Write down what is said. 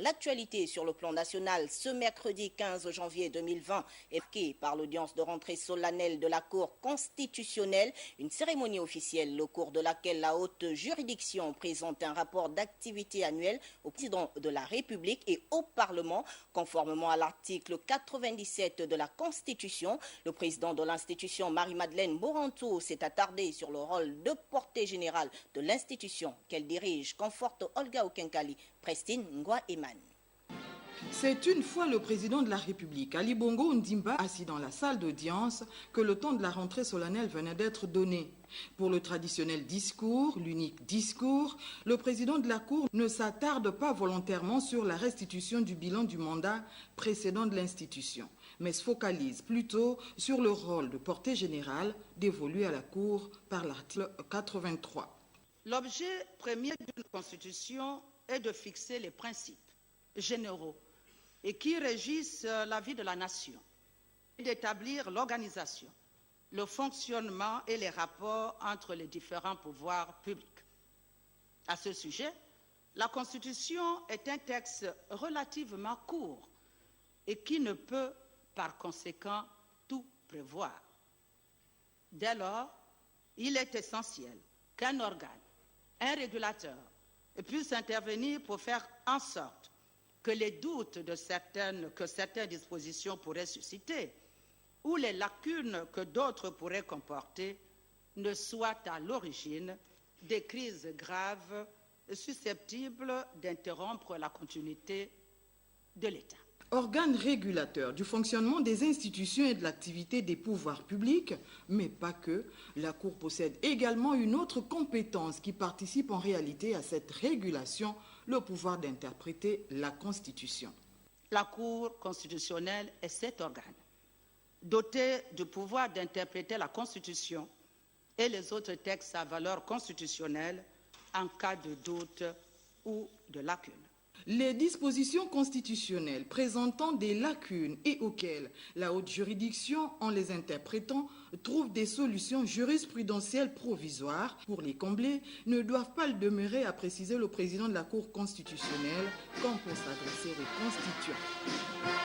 L'actualité sur le plan national ce mercredi 15 janvier 2020 est marquée par l'audience de rentrée solennelle de la Cour constitutionnelle, une cérémonie officielle au cours de laquelle la haute juridiction présente un rapport d'activité annuel au président de la République et au Parlement. Conformément à l'article 97 de la Constitution, le président de l'institution, Marie-Madeleine Morantou, s'est attardé sur le rôle de portée générale de l'institution qu'elle dirige, conforte Olga Okenkali, Prestine Ngwa Eman. C'est une fois le président de la République, Ali Bongo Ondimba, assis dans la salle d'audience, que le temps de la rentrée solennelle venait d'être donné. Pour le traditionnel discours, l'unique discours, le président de la Cour ne s'attarde pas volontairement sur la restitution du bilan du mandat précédent de l'institution, mais se focalise plutôt sur le rôle de portée générale dévolu à la Cour par l'article 83. L'objet premier d'une constitution est de fixer les principes généraux et qui régissent la vie de la nation, et d'établir l'organisation, le fonctionnement et les rapports entre les différents pouvoirs publics. À ce sujet, la Constitution est un texte relativement court et qui ne peut, par conséquent, tout prévoir. Dès lors, il est essentiel qu'un organe, un régulateur, puisse intervenir pour faire en sorte que les doutes que certaines dispositions pourraient susciter ou les lacunes que d'autres pourraient comporter ne soient à l'origine des crises graves susceptibles d'interrompre la continuité de l'État. Organe régulateur du fonctionnement des institutions et de l'activité des pouvoirs publics, mais pas que, la Cour possède également une autre compétence qui participe en réalité à cette régulation, le pouvoir d'interpréter la Constitution. La Cour constitutionnelle est cet organe, doté du pouvoir d'interpréter la Constitution et les autres textes à valeur constitutionnelle en cas de doute ou de lacune. Les dispositions constitutionnelles présentant des lacunes et auxquelles la haute juridiction, en les interprétant, trouve des solutions jurisprudentielles provisoires pour les combler, ne doivent pas le demeurer, a précisé le président de la Cour constitutionnelle, comme pour s'adresser aux constituants.